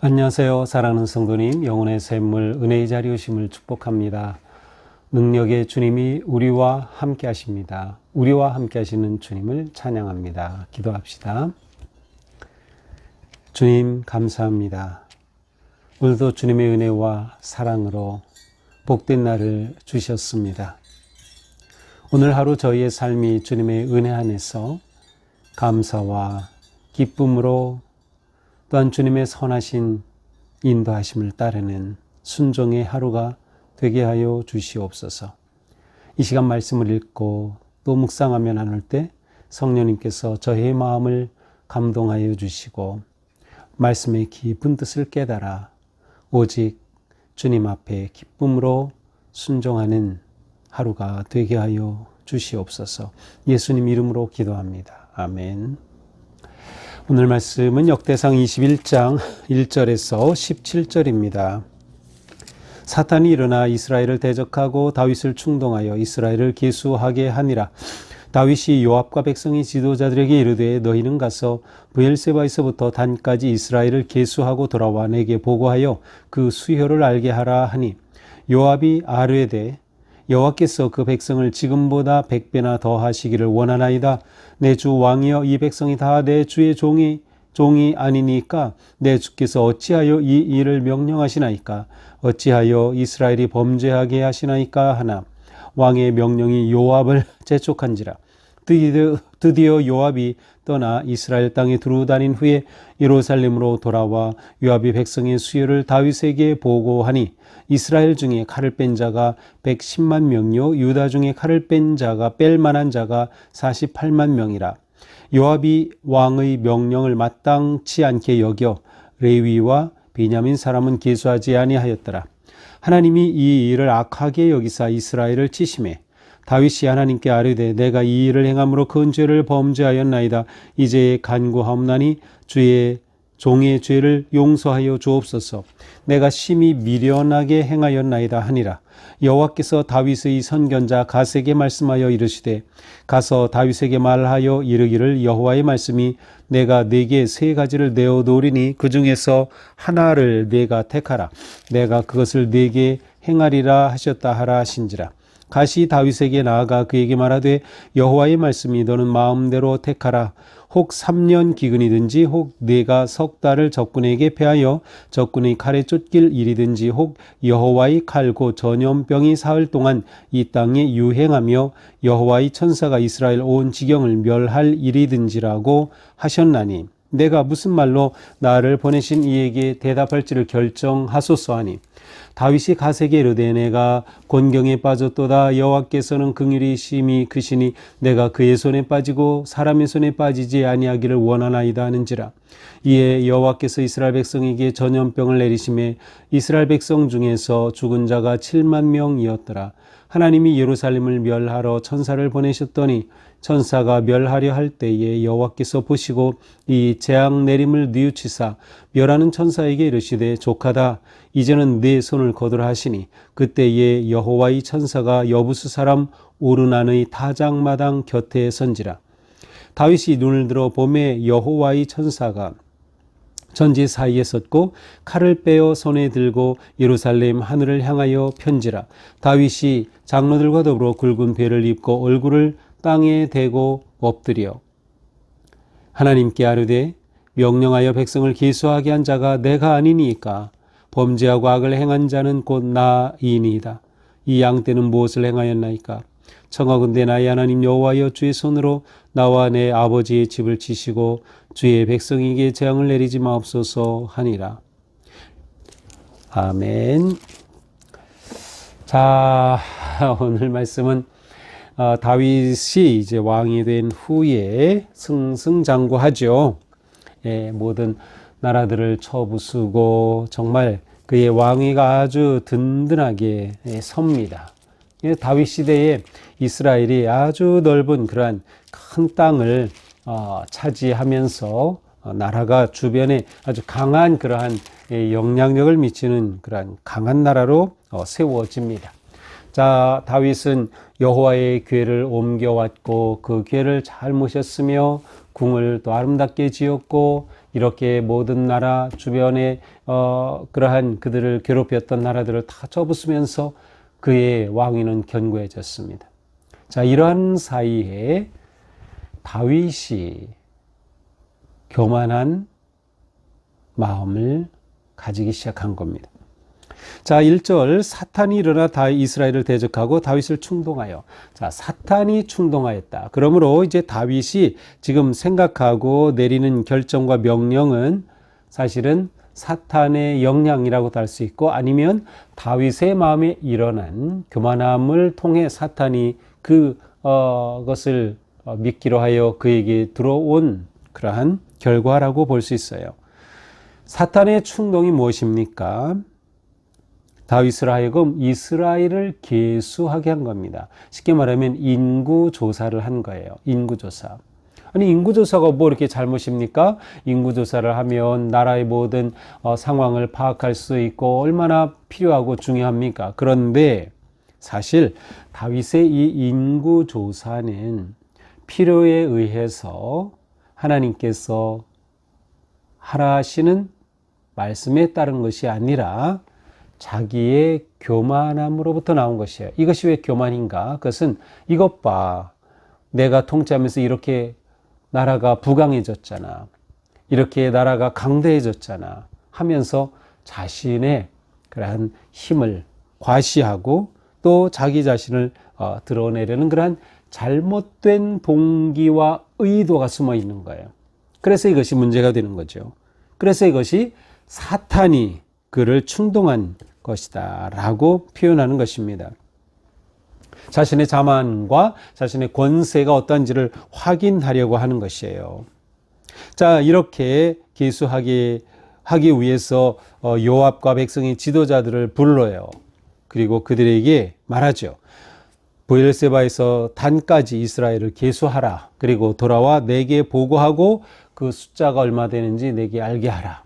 안녕하세요. 사랑하는 성도님, 영혼의 샘물 은혜의 자리 오심을 축복합니다. 능력의 주님이 우리와 함께 하십니다. 우리와 함께 하시는 주님을 찬양합니다. 기도합시다. 주님 감사합니다. 오늘도 주님의 은혜와 사랑으로 복된 날을 주셨습니다. 오늘 하루 저희의 삶이 주님의 은혜 안에서 감사와 기쁨으로 또한 주님의 선하신 인도하심을 따르는 순종의 하루가 되게 하여 주시옵소서. 이 시간 말씀을 읽고 또 묵상하며 나눌 때 성령님께서 저의 마음을 감동하여 주시고 말씀의 깊은 뜻을 깨달아 오직 주님 앞에 기쁨으로 순종하는 하루가 되게 하여 주시옵소서. 예수님 이름으로 기도합니다. 아멘. 오늘 말씀은 역대상 21장 1절에서 17절입니다. 사탄이 일어나 이스라엘을 대적하고 다윗을 충동하여 이스라엘을 계수하게 하니라. 다윗이 요압과 백성의 지도자들에게 이르되 너희는 가서 브엘세바에서부터 단까지 이스라엘을 계수하고 돌아와 내게 보고하여 그 수효를 알게 하라 하니 요압이 아뢰되 여호와께서 그 백성을 지금보다 100배나 더 하시기를 원하나이다. 내 주 왕이여 이 백성이 다 내 주의 종이 아니니까 내 주께서 어찌하여 이 일을 명령하시나이까? 어찌하여 이스라엘이 범죄하게 하시나이까 하나 왕의 명령이 요압을 재촉한지라. 드디어 요압이 떠나 이스라엘 땅에 두루다닌 후에 예루살렘으로 돌아와 요압이 백성의 수요를 다윗에게 보고하니 이스라엘 중에 칼을 뺀 자가 110만 명이요 유다 중에 칼을 뺀 자가 뺄 만한 자가 48만 명이라. 요압이 왕의 명령을 마땅치 않게 여겨 레위와 베냐민 사람은 계수하지 아니하였더라. 하나님이 이 일을 악하게 여기사 이스라엘을 치심해 다윗이 하나님께 아뢰되 내가 이 일을 행함으로 큰 죄를 범죄하였나이다. 이제 간구하옵나니 주의 종의 죄를 용서하여 주옵소서. 내가 심히 미련하게 행하였나이다 하니라. 여호와께서 다윗의 선견자 갓에게 말씀하여 이르시되 가서 다윗에게 말하여 이르기를 여호와의 말씀이 내가 네게 세 가지를 내어 놓으리니 그 중에서 하나를 네가 택하라. 내가 그것을 네게 행하리라 하셨다 하라 하신지라. 갓이 다윗에게 나아가 그에게 말하되 여호와의 말씀이 너는 마음대로 택하라. 혹 3년 기근이든지 혹 네가 석 달을 적군에게 패하여 적군의 칼에 쫓길 일이든지 혹 여호와의 칼 곧 전염병이 사흘 동안 이 땅에 유행하며 여호와의 천사가 이스라엘 온 지경을 멸할 일이든지라고 하셨나니 내가 무슨 말로 나를 보내신 이에게 대답할지를 결정하소서 하니 다윗이 갓에게 이르되 내가 곤경에 빠졌도다. 여호와께서는 긍휼이 심히 크시니 내가 그의 손에 빠지고 사람의 손에 빠지지 아니하기를 원하나이다 하는지라. 이에 여호와께서 이스라엘 백성에게 전염병을 내리심에 이스라엘 백성 중에서 죽은 자가 7만 명이었더라. 하나님이 예루살렘을 멸하러 천사를 보내셨더니 천사가 멸하려 할 때에 여호와께서 보시고 이 재앙 내림을 뉘우치사 멸하는 천사에게 이르시되 족하다. 이제는 네 손을 거두라 하시니 그때에 여호와의 천사가 여부수 사람 오르난의 타작마당 곁에 선지라. 다윗이 눈을 들어 보매 여호와의 천사가 전지 사이에 섰고 칼을 빼어 손에 들고 예루살렘 하늘을 향하여 편지라. 다윗이 장로들과 더불어 굵은 베를 입고 얼굴을 땅에 대고 엎드려 하나님께 아뢰되 명령하여 백성을 계수하게 한 자가 내가 아니니까 범죄하고 악을 행한 자는 곧 나이니이다. 이 양떼는 무엇을 행하였나이까? 청하건대 나의 하나님 여호와여 주의 손으로 나와 내 아버지의 집을 치시고 주의 백성에게 재앙을 내리지 마옵소서 하니라. 아멘. 자, 오늘 말씀은 다윗이 이제 왕이 된 후에 승승장구하죠. 모든 나라들을 쳐부수고 정말 그의 왕위가 아주 든든하게 섭니다. 다윗 시대에 이스라엘이 아주 넓은 그러한 큰 땅을 차지하면서 나라가 주변에 아주 강한 그러한 영향력을 미치는 그러한 강한 나라로 세워집니다. 자, 다윗은 여호와의 궤를 옮겨왔고 그 궤를 잘 모셨으며 궁을 또 아름답게 지었고 이렇게 모든 나라 주변에 그러한 그들을 괴롭혔던 나라들을 다 접으면서 그의 왕위는 견고해졌습니다. 자, 이러한 사이에 다윗이 교만한 마음을 가지기 시작한 겁니다. 자, 1절 사탄이 일어나 이스라엘을 대적하고 다윗을 충동하여. 자, 사탄이 충동하였다. 그러므로 이제 다윗이 지금 생각하고 내리는 결정과 명령은 사실은 사탄의 영향이라고도 할 수 있고 아니면 다윗의 마음에 일어난 교만함을 통해 사탄이 그것을 믿기로 하여 그에게 들어온 그러한 결과라고 볼 수 있어요. 사탄의 충동이 무엇입니까? 다윗을 하여금 이스라엘을 계수하게 한 겁니다. 쉽게 말하면 인구조사를 한 거예요. 인구조사. 아니, 인구조사가 뭐 이렇게 잘못입니까? 인구조사를 하면 나라의 모든 상황을 파악할 수 있고 얼마나 필요하고 중요합니까? 그런데 사실 다윗의 이 인구조사는 필요에 의해서 하나님께서 하라시는 말씀에 따른 것이 아니라 자기의 교만함으로부터 나온 것이에요. 이것이 왜 교만인가? 그것은 이것 봐. 내가 통치하면서 이렇게 나라가 부강해졌잖아. 이렇게 나라가 강대해졌잖아. 하면서 자신의 그러한 힘을 과시하고 또 자기 자신을 드러내려는 그러한 잘못된 동기와 의도가 숨어 있는 거예요. 그래서 이것이 문제가 되는 거죠. 그래서 이것이 사탄이 그를 충동한 것이다 라고 표현하는 것입니다. 자신의 자만과 자신의 권세가 어떤지를 확인하려고 하는 것이에요. 자, 이렇게 계수하기 위해서 요압과 백성의 지도자들을 불러요. 그리고 그들에게 말하죠. 브엘세바에서 단까지 이스라엘을 계수하라. 그리고 돌아와 내게 보고하고 그 숫자가 얼마 되는지 내게 알게 하라.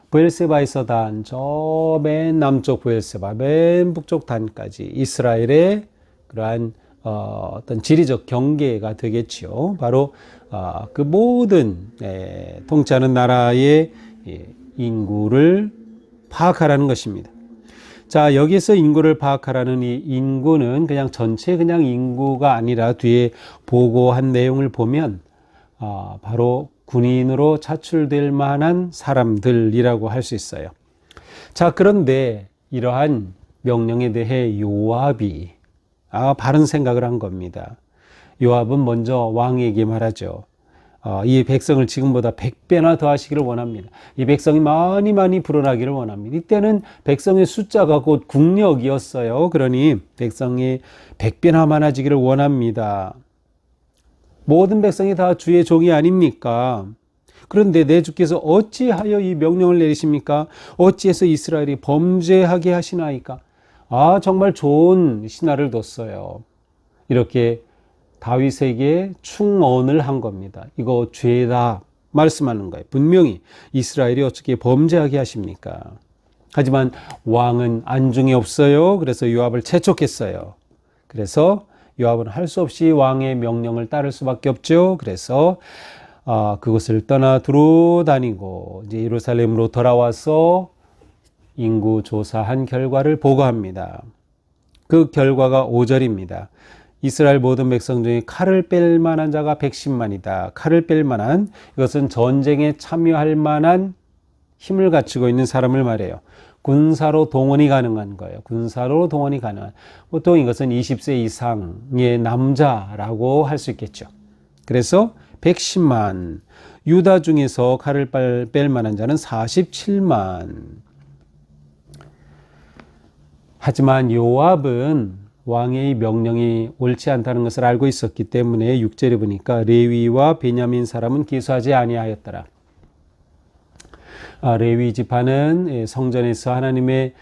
브엘세바에서 단, 저 맨 남쪽 브엘세바, 맨 북쪽 단까지 이스라엘의 그러한 어떤 지리적 경계가 되겠지요. 바로 그 모든 통치하는 나라의 인구를 파악하라는 것입니다. 자, 여기서 인구를 파악하라는 이 인구는 그냥 전체 그냥 인구가 아니라 뒤에 보고한 내용을 보면 바로 군인으로 차출될 만한 사람들이라고 할 수 있어요. 자, 그런데 이러한 명령에 대해 요압이 바른 생각을 한 겁니다. 요압은 먼저 왕에게 말하죠. 이 백성을 지금보다 100배나 더 하시기를 원합니다. 이 백성이 많이 불어나기를 원합니다. 이때는 백성의 숫자가 곧 국력이었어요. 그러니 백성이 100배나 많아지기를 원합니다. 모든 백성이 다 주의 종이 아닙니까? 그런데 내 주께서 어찌하여 이 명령을 내리십니까? 어찌해서 이스라엘이 범죄하게 하시나이까? 정말 좋은 신하를 뒀어요. 이렇게 다윗에게 충언을 한 겁니다. 이거 죄다 말씀하는 거예요. 분명히 이스라엘이 어떻게 범죄하게 하십니까? 하지만 왕은 안중이 없어요. 그래서 요압을 채촉했어요. 그래서 요압은 할 수 없이 왕의 명령을 따를 수밖에 없죠. 그래서 그곳을 떠나 두루 다니고 이제 예루살렘으로 돌아와서 인구 조사한 결과를 보고합니다. 그 결과가 5절입니다. 이스라엘 모든 백성 중에 칼을 뺄 만한 자가 110만이다. 칼을 뺄 만한, 이것은 전쟁에 참여할 만한 힘을 갖추고 있는 사람을 말해요. 군사로 동원이 가능한 거예요. 군사로 동원이 가능한. 보통 이것은 20세 이상의 남자라고 할 수 있겠죠. 그래서 110만. 유다 중에서 칼을 뺄 만한 자는 47만. 하지만 요압은 왕의 명령이 옳지 않다는 것을 알고 있었기 때문에 6절에 보니까 레위와 베냐민 사람은 기수하지 아니하였더라. 레위 지파는 성전에서 하나님의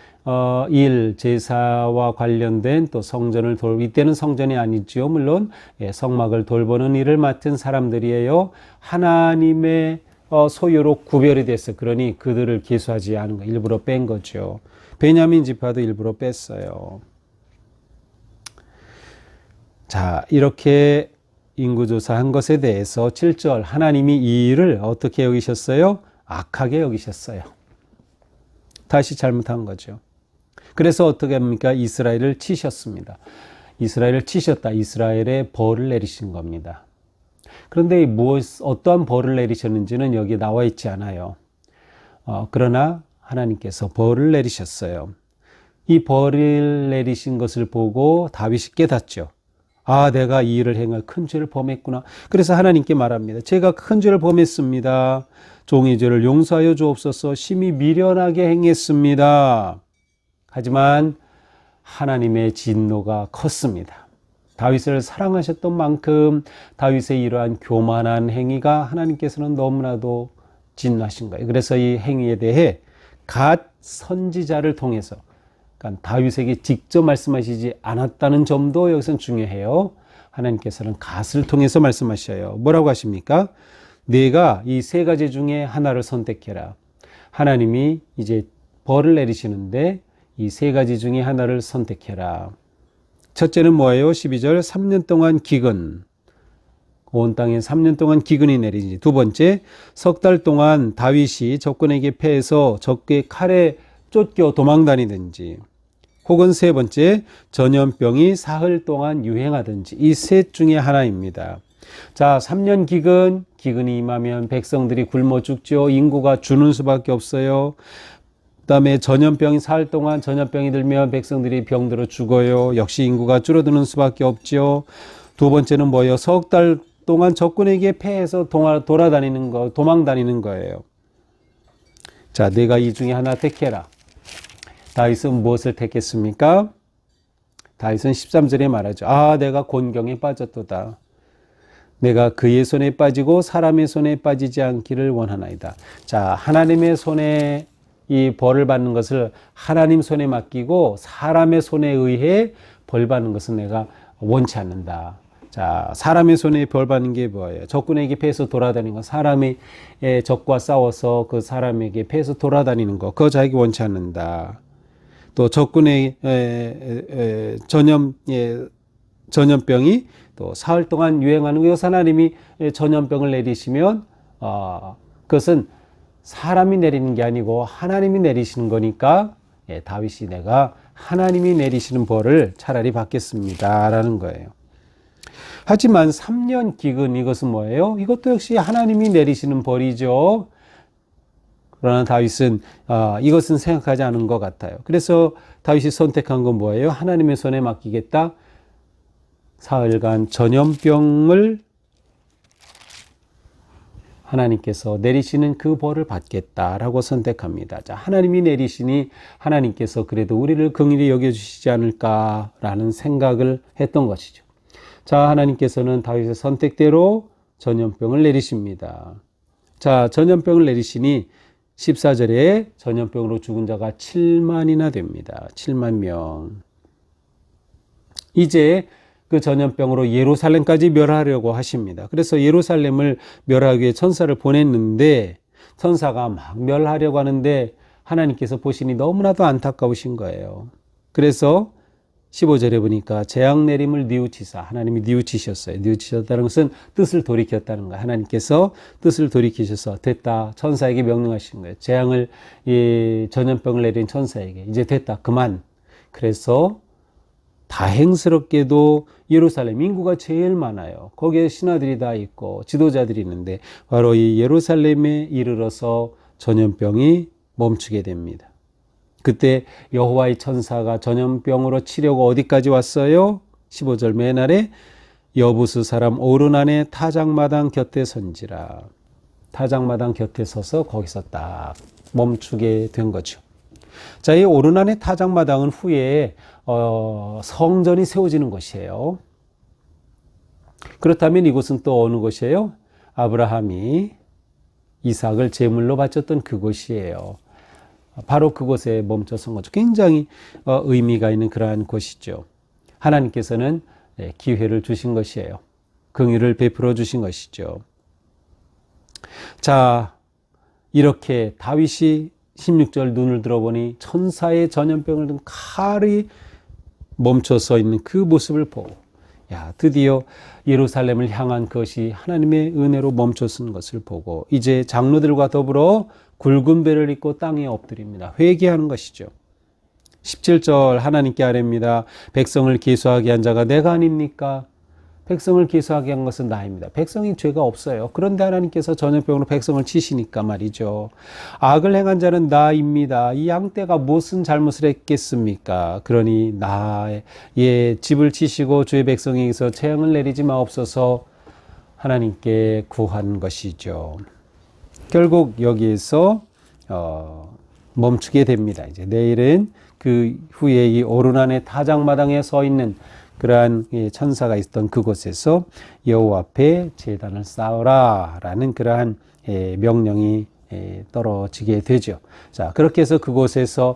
제사와 관련된 또 성전을 이때는 성전이 아니지요. 물론 성막을 돌보는 일을 맡은 사람들이에요. 하나님의 소유로 구별이 됐어. 그러니 그들을 계수하지 않은 거 일부러 뺀 거죠. 베냐민 지파도 일부러 뺐어요. 자, 이렇게 인구조사한 것에 대해서 7절 하나님이 이 일을 어떻게 여기셨어요? 악하게 여기셨어요. 다시 잘못한 거죠. 그래서 어떻게 합니까? 이스라엘을 치셨습니다. 이스라엘을 치셨다. 이스라엘에 벌을 내리신 겁니다. 그런데 어떠한 벌을 내리셨는지는 여기 나와 있지 않아요. 그러나 하나님께서 벌을 내리셨어요. 이 벌을 내리신 것을 보고 다윗이 깨닫죠. 아, 내가 이 일을 행할 큰 죄를 범했구나. 그래서 하나님께 말합니다. 제가 큰 죄를 범했습니다. 종의 죄를 용서하여 주옵소서. 심히 미련하게 행했습니다. 하지만 하나님의 진노가 컸습니다. 다윗을 사랑하셨던 만큼 다윗의 이러한 교만한 행위가 하나님께서는 너무나도 진노하신 거예요. 그래서 이 행위에 대해 갓 선지자를 통해서, 그러니까 다윗에게 직접 말씀하시지 않았다는 점도 여기서는 중요해요. 하나님께서는 갓을 통해서 말씀하셔요. 뭐라고 하십니까? 네가 이 세 가지 중에 하나를 선택해라. 하나님이 이제 벌을 내리시는데 이 세 가지 중에 하나를 선택해라. 첫째는 뭐예요? 12절 3년 동안 기근. 온 땅에 3년 동안 기근이 내리지. 두 번째, 석 달 동안 다윗이 적군에게 패해서 적의 칼에 쫓겨 도망다니든지, 혹은 세 번째, 전염병이 사흘 동안 유행하든지, 이 셋 중에 하나입니다. 자, 3년 기근이 임하면 백성들이 굶어 죽죠. 인구가 주는 수밖에 없어요. 그다음에 전염병이 사흘 동안 전염병이 들면 백성들이 병들어 죽어요. 역시 인구가 줄어드는 수밖에 없죠. 두 번째는 뭐예요? 석 달 동안 적군에게 패해서 돌아다니는 거, 도망다니는 거예요. 자, 내가 이 중에 하나 택해라. 다윗은 무엇을 택했습니까? 다윗은 13절에 말하죠. 아, 내가 곤경에 빠졌도다. 내가 그의 손에 빠지고 사람의 손에 빠지지 않기를 원하나이다. 자, 하나님의 손에 이 벌을 받는 것을 하나님 손에 맡기고 사람의 손에 의해 벌 받는 것은 내가 원치 않는다. 자, 사람의 손에 벌 받는 게 뭐예요? 적군에게 패해서 돌아다니는 거, 사람의 적과 싸워서 그 사람에게 패해서 돌아다니는 거, 그거 자기 원치 않는다. 또 적군의 전염병이 또 사흘 동안 유행하는 거, 하나님이 전염병을 내리시면 그것은 사람이 내리는 게 아니고 하나님이 내리시는 거니까 다윗이 내가 하나님이 내리시는 벌을 차라리 받겠습니다 라는 거예요. 하지만 3년 기근, 이것은 뭐예요? 이것도 역시 하나님이 내리시는 벌이죠. 그러나 다윗은 이것은 생각하지 않은 것 같아요. 그래서 다윗이 선택한 건 뭐예요? 하나님의 손에 맡기겠다. 사흘간 전염병을 하나님께서 내리시는 그 벌을 받겠다라고 선택합니다. 자, 하나님이 내리시니 하나님께서 그래도 우리를 긍휼히 여겨주시지 않을까라는 생각을 했던 것이죠. 자, 하나님께서는 다윗의 선택대로 전염병을 내리십니다. 자, 전염병을 내리시니 14절에 전염병으로 죽은 자가 7만이나 됩니다. 7만 명. 이제 그 전염병으로 예루살렘까지 멸하려고 하십니다. 그래서 예루살렘을 멸하기 위해 천사를 보냈는데 천사가 막 멸하려고 하는데 하나님께서 보시니 너무나도 안타까우신 거예요. 그래서 15절에 보니까 재앙 내림을 뉘우치사, 하나님이 뉘우치셨어요. 뉘우치셨다는 것은 뜻을 돌이켰다는 거예요. 하나님께서 뜻을 돌이키셔서 됐다. 천사에게 명령하신 거예요. 재앙을, 전염병을 내린 천사에게 이제 됐다. 그만. 그래서 다행스럽게도 예루살렘 인구가 제일 많아요. 거기에 신하들이 다 있고 지도자들이 있는데 바로 이 예루살렘에 이르러서 전염병이 멈추게 됩니다. 그때 여호와의 천사가 전염병으로 치려고 어디까지 왔어요? 15절 맨 아래 여부스 사람 오르난의 타작마당 곁에 선지라. 타작마당 곁에 서서 거기서 딱 멈추게 된 거죠. 자, 이 오르난의 타작마당은 후에 성전이 세워지는 것이에요. 그렇다면 이곳은 또 어느 곳이에요? 아브라함이 이삭을 제물로 바쳤던 그곳이에요. 바로 그곳에 멈춰선 거죠. 굉장히 의미가 있는 그러한 곳이죠. 하나님께서는 기회를 주신 것이에요. 긍휼을 베풀어 주신 것이죠. 자, 이렇게 다윗이 16절 눈을 들어보니 천사의 전염병을 든 칼이 멈춰 서 있는 그 모습을 보고, 야, 드디어 예루살렘을 향한 것이 하나님의 은혜로 멈춰선 것을 보고 이제 장로들과 더불어 굵은 배를 입고 땅에 엎드립니다. 회개하는 것이죠. 17절 하나님께 아뢰입니다. 백성을 계수하게 한 자가 내가 아닙니까? 백성을 계수하게 한 것은 나입니다. 백성이 죄가 없어요. 그런데 하나님께서 전염병으로 백성을 치시니까 말이죠. 악을 행한 자는 나입니다. 이 양떼가 무슨 잘못을 했겠습니까? 그러니 나의 집을 치시고 주의 백성에게서 재앙을 내리지 마옵소서 하나님께 구한 것이죠. 결국 여기에서 멈추게 됩니다. 이제 내일은 그 후에 이 오르난의 타작마당에 서 있는 그러한 천사가 있던 그곳에서 여호와 앞에 제단을 쌓으라 라는 그러한 명령이 떨어지게 되죠. 자, 그렇게 해서 그곳에서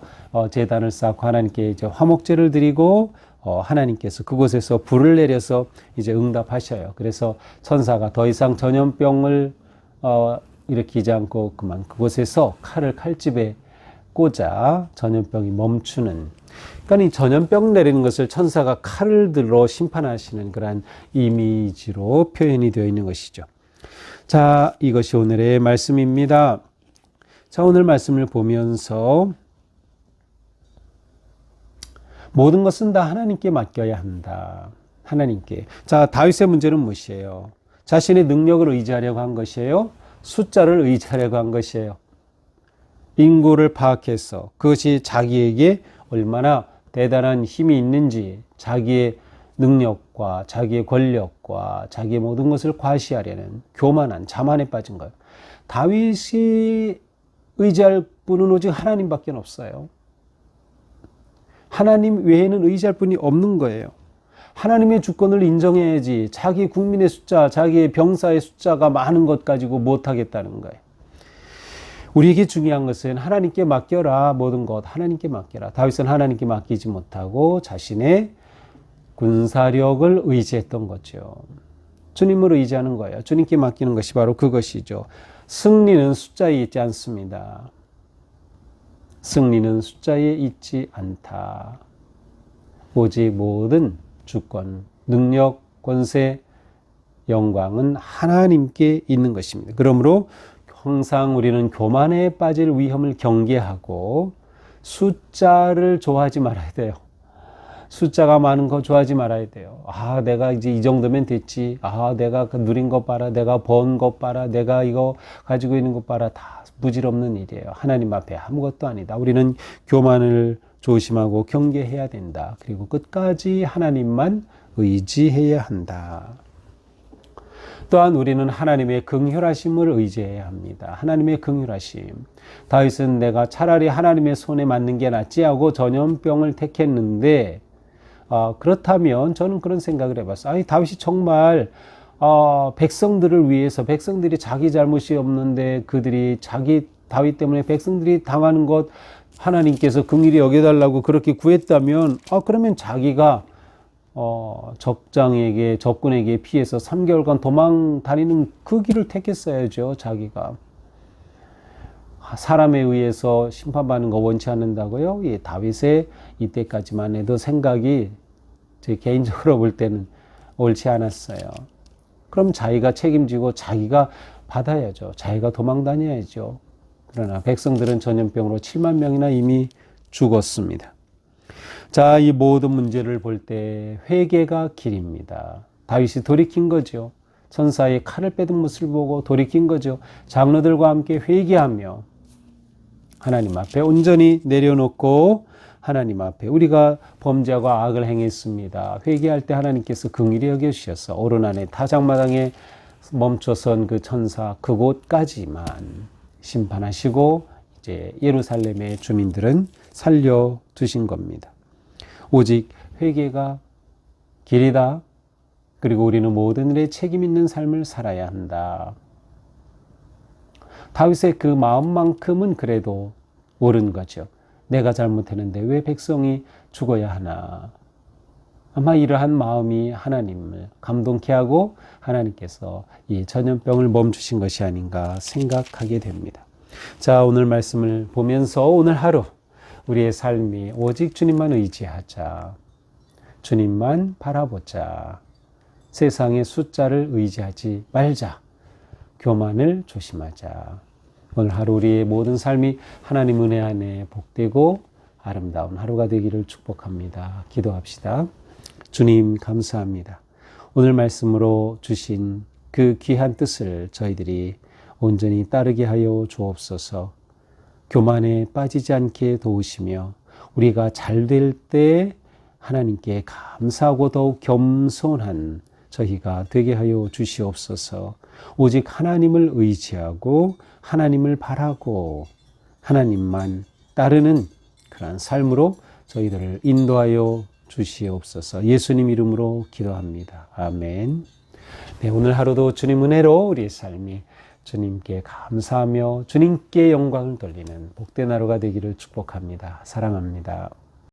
제단을 쌓고 하나님께 이제 화목제를 드리고 하나님께서 그곳에서 불을 내려서 이제 응답하셔요. 그래서 천사가 더 이상 전염병을 일으키지 않고 그만 그곳에서 칼을 칼집에 꽂아 전염병이 멈추는, 그러니까 이 전염병 내리는 것을 천사가 칼을 들어 심판하시는 그러한 이미지로 표현이 되어 있는 것이죠. 자, 이것이 오늘의 말씀입니다. 자, 오늘 말씀을 보면서 모든 것은 다 하나님께 맡겨야 한다. 하나님께. 자, 다윗의 문제는 무엇이에요? 자신의 능력을 의지하려고 한 것이에요? 숫자를 의지하려고 한 것이에요? 인구를 파악해서 그것이 자기에게 얼마나 대단한 힘이 있는지 자기의 능력과 자기의 권력과 자기의 모든 것을 과시하려는 교만한 자만에 빠진 거예요. 다윗이 의지할 분은 오직 하나님밖에 없어요. 하나님 외에는 의지할 분이 없는 거예요. 하나님의 주권을 인정해야지 자기 국민의 숫자, 자기의 병사의 숫자가 많은 것 가지고 못하겠다는 거예요. 우리에게 중요한 것은 하나님께 맡겨라. 모든 것 하나님께 맡겨라. 다윗은 하나님께 맡기지 못하고 자신의 군사력을 의지했던 거죠. 주님을 의지하는 거예요. 주님께 맡기는 것이 바로 그것이죠. 승리는 숫자에 있지 않습니다. 승리는 숫자에 있지 않다. 오직 모든 주권, 능력, 권세, 영광은 하나님께 있는 것입니다. 그러므로 항상 우리는 교만에 빠질 위험을 경계하고 숫자를 좋아하지 말아야 돼요. 숫자가 많은 거 좋아하지 말아야 돼요. 아, 내가 이제 이 정도면 됐지. 아, 내가 누린 것 봐라. 내가 번 것 봐라. 내가 이거 가지고 있는 것 봐라. 다 무질없는 일이에요. 하나님 앞에 아무것도 아니다. 우리는 교만을 조심하고 경계해야 된다. 그리고 끝까지 하나님만 의지해야 한다. 또한 우리는 하나님의 긍휼하심을 의지해야 합니다. 하나님의 긍휼하심. 다윗은 내가 차라리 하나님의 손에 맞는 게 낫지 하고 전염병을 택했는데, 그렇다면 저는 그런 생각을 해봤어요. 아니, 다윗이 정말 백성들을 위해서, 백성들이 자기 잘못이 없는데 그들이 다윗 때문에 백성들이 당하는 것 하나님께서 긍휼히 여겨달라고 그렇게 구했다면, 그러면 자기가 적군에게 피해서 3개월간 도망 다니는 그 길을 택했어야죠. 자기가 사람에 의해서 심판받는 거 원치 않는다고요? 예, 다윗의 이때까지만 해도 생각이 제 개인적으로 볼 때는 옳지 않았어요. 그럼 자기가 책임지고 자기가 받아야죠. 자기가 도망 다녀야죠. 그러나 백성들은 전염병으로 7만 명이나 이미 죽었습니다. 자, 이 모든 문제를 볼 때 회개가 길입니다. 다윗이 돌이킨 거죠. 천사의 칼을 빼든 모습을 보고 돌이킨 거죠. 장로들과 함께 회개하며 하나님 앞에 온전히 내려놓고 하나님 앞에 우리가 범죄하고 악을 행했습니다. 회개할 때 하나님께서 긍휼히 여겨주셔서 오르난의 타작마당에 멈춰선 그 천사 그곳까지만 심판하시고 이제 예루살렘의 주민들은 살려두신 겁니다. 오직 회개가 길이다. 그리고 우리는 모든 일에 책임 있는 삶을 살아야 한다. 다윗의 그 마음만큼은 그래도 옳은 거죠. 내가 잘못했는데 왜 백성이 죽어야 하나. 아마 이러한 마음이 하나님을 감동케 하고 하나님께서 이 전염병을 멈추신 것이 아닌가 생각하게 됩니다. 자, 오늘 말씀을 보면서 오늘 하루 우리의 삶이 오직 주님만 의지하자. 주님만 바라보자. 세상의 숫자를 의지하지 말자. 교만을 조심하자. 오늘 하루 우리의 모든 삶이 하나님 은혜 안에 복되고 아름다운 하루가 되기를 축복합니다. 기도합시다. 주님 감사합니다. 오늘 말씀으로 주신 그 귀한 뜻을 저희들이 온전히 따르게 하여 주옵소서. 교만에 빠지지 않게 도우시며 우리가 잘 될 때 하나님께 감사하고 더욱 겸손한 저희가 되게 하여 주시옵소서. 오직 하나님을 의지하고 하나님을 바라고 하나님만 따르는 그러한 삶으로 저희들을 인도하여 주시옵소서. 예수님 이름으로 기도합니다. 아멘. 네, 오늘 하루도 주님 은혜로 우리의 삶이 주님께 감사하며 주님께 영광을 돌리는 복된 하루가 되기를 축복합니다. 사랑합니다.